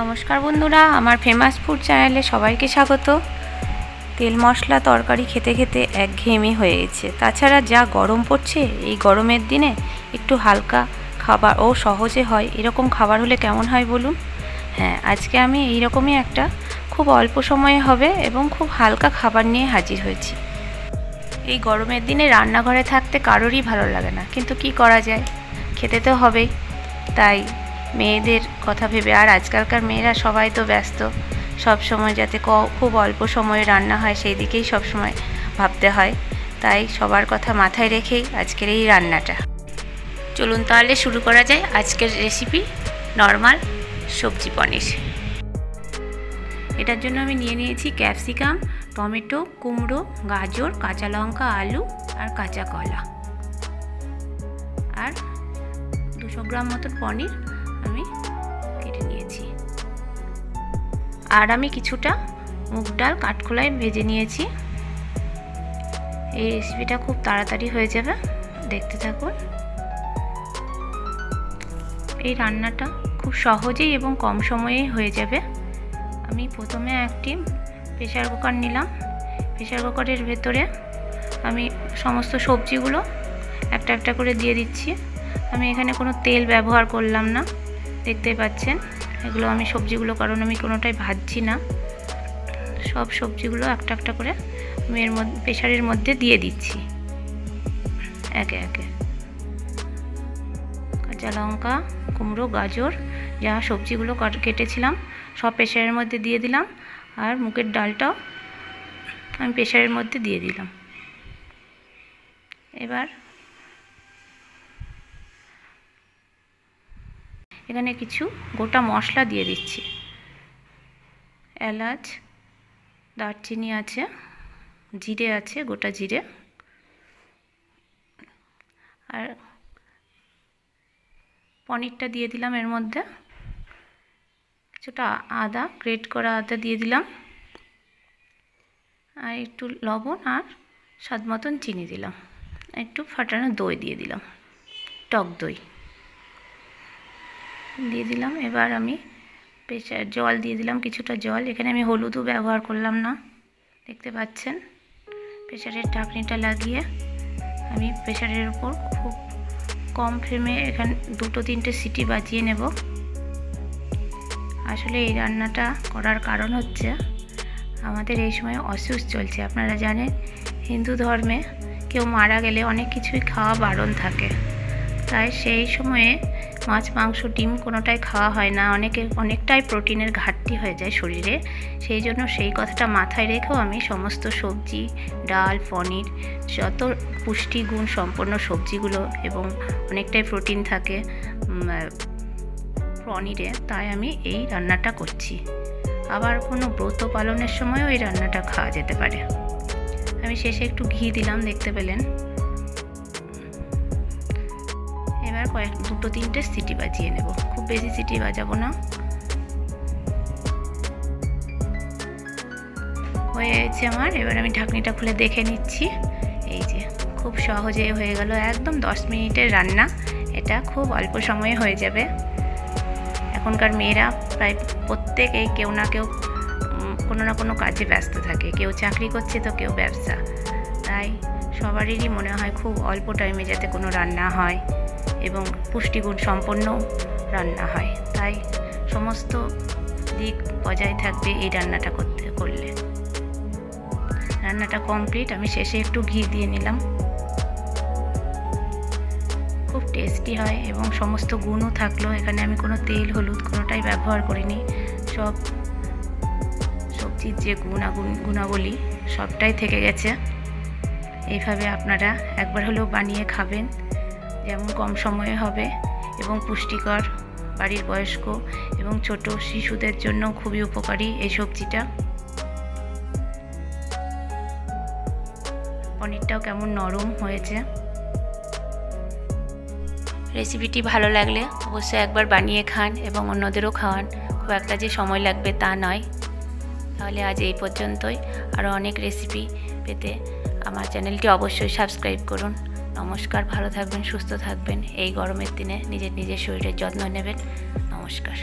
নমস্কার বন্ধুরা, আমার ফেমাস ফুড চ্যানেলে সবাইকে স্বাগত। তেল মশলা তরকারি খেতে খেতে একঘেয়েমি হয়ে গেছে। তাছাড়া যা গরম পড়ছে, এই গরমের দিনে একটু হালকা খাবার ও সহজে হয় এরকম খাবার হলে কেমন হয় বলুন। হ্যাঁ, আজকে আমি এইরকমই একটা খুব অল্প সময়ে হবে এবং খুব হালকা খাবার নিয়ে হাজির হয়েছি। এই গরমের দিনে রান্নাঘরে থাকতে কারোরই ভালো লাগে না, কিন্তু কি করা যায়, খেতে তো হবেই। তাই মেয়েদের কথা ভেবে, আর আজকালকার মেয়েরা সবাই তো ব্যস্ত, সব সময় যাতে খুব অল্প সময়ে রান্না হয় সেই দিকেই সব সময় ভাবতে হয়। তাই সবার কথা মাথায় রেখেই আজকের এই রান্নাটা। চলুন তাহলে শুরু করা যায় আজকের রেসিপি, নর্মাল সবজি পনির। এটার জন্য আমি নিয়ে নিয়েছি ক্যাপসিকাম, টমেটো, কুমড়ো, গাজর, কাঁচা লঙ্কা, আলু আর কাঁচা কলা, আর 200 গ্রাম মতন পনির আমি কেটে নিয়েছি। আর আমি কিছুটা মুগ ডাল কাঠখোলায় ভেজে নিয়েছি। এই রেসিপিটা খুব তাড়াতাড়ি হয়ে যাবে, দেখতে থাকুন। এই রান্নাটা খুব সহজেই এবং কম সময়েই হয়ে যাবে। আমি প্রথমে একটি প্রেসার কুকার নিলাম। প্রেসার কুকারের ভেতরে আমি সমস্ত সবজিগুলো একটা একটা করে দিয়ে দিচ্ছি। আমি এখানে কোনো তেল ব্যবহার করলাম না, দেখতেই পাচ্ছেন। এগুলো আমি সবজিগুলো, কারণ আমি কোনোটাই ভাজছি না, সব সবজিগুলো একটা একটা করে আমি এর মধ্যে প্রেসারের মধ্যে দিয়ে দিচ্ছি একে একে। কাঁচা লঙ্কা, কুমড়ো, গাজর, যা সবজিগুলো কেটেছিলাম সব প্রেসারের মধ্যে দিয়ে দিলাম। আর মুগের ডালটাও আমি প্রেসারের মধ্যে দিয়ে দিলাম। এবার এখানে কিছু গোটা মশলা দিয়ে দিচ্ছি। এলাচ, দারচিনি আছে, জিরে আছে, গোটা জিরে, আর পনিরটা দিয়ে দিলাম এর মধ্যে। কিছুটা আদা, গ্রেট করা আদা দিয়ে দিলাম, আর একটু লবণ আর স্বাদ মতন চিনি দিলাম। একটু ফাটানো দই দিয়ে দিলাম, টক দই দিয়ে দিলাম। এবার আমি জল দিয়ে দিলাম, কিছুটা জল। এখানে আমি হলুদও ব্যবহার করলাম না, দেখতে পাচ্ছেন। প্রেসারের ঢাকনিটা লাগিয়ে আমি প্রেসারের উপর খুব কম ফ্লেমে এখানে 2-3টে সিটি বাজিয়ে নেব। আসলে এই রান্নাটা করার কারণ হচ্ছে, আমাদের এই সময় অসুখ চলছে। আপনারা জানেন, হিন্দু ধর্মে কেউ মারা গেলে অনেক কিছুই খাওয়া বারণ থাকে। তাই সেই সময়ে মাছ, মাংস, ডিম কোনোটাই খাওয়া হয় না। অনেকটাই প্রোটিনের ঘাটতি হয়ে যায় শরীরে। সেই জন্য সেই কথাটা মাথায় রেখেও আমি সমস্ত সবজি, ডাল, পনির, যত পুষ্টিগুণ সম্পন্ন সবজিগুলো এবং অনেকটাই প্রোটিন থাকে পনিরে, তাই আমি এই রান্নাটা করছি। আবার কোনো ব্রত পালনের সময়ও এই রান্নাটা খাওয়া যেতে পারে। আমি শেষে একটু ঘি দিলাম, দেখতে পেলেন। এবার 2-3টে সিটি বাজিয়ে নেব, খুব বেশি সিটি বাজাবো না। হয়ে গেছে আমার। এবার আমি ঢাকনিটা খুলে দেখে নিচ্ছি। এই যে, খুব সহজে হয়ে গেল, একদম 10 মিনিটের রান্না। এটা খুব অল্প সময়ে হয়ে যাবে। এখনকার মেয়েরা প্রায় প্রত্যেকেই কেউ না কেউ কোনো না কোনো কাজে ব্যস্ত থাকে, কেউ চাকরি করছে তো কেউ ব্যবসা। তাই সবারই মনে হয় খুব অল্প টাইমে যাতে কোনো রান্না হয় এবং পুষ্টিগুণ সম্পন্ন রান্না হয়। তাই সমস্ত দিক বজায় থাকবে এই রান্নাটা করলে। রান্নাটা কমপ্লিট। আমি শেষে একটু ঘি দিয়ে নিলাম। খুব টেস্টি হয় এবং সমস্ত গুণও থাকলো। এখানে আমি কোনো তেল, হলুদ কোনোটাই ব্যবহার করিনি। সব সবজির যে গুণাবলী সবটাই থেকে গেছে। এইভাবে আপনারা একবার হলেও বানিয়ে খাবেন, যেমন কম সময়ে হবে এবং পুষ্টিকর। বাড়ির বয়স্ক এবং ছোট শিশুদের জন্য খুবই উপকারী এই সবজিটা। পনিরটাও কেমন নরম হয়েছে। রেসিপিটি ভালো লাগলে অবশ্যই একবার বানিয়ে খান এবং অন্যদেরও খাওয়ান। খুব একটা যে সময় লাগবে তা নয়। তাহলে আজ এই পর্যন্তই। আরও অনেক রেসিপি পেতে আমার চ্যানেলটি অবশ্যই সাবস্ক্রাইব করুন। নমস্কার, ভালো থাকবেন, সুস্থ থাকবেন। এই গরমের দিনে নিজের শরীরের যত্ন নেবেন। নমস্কার।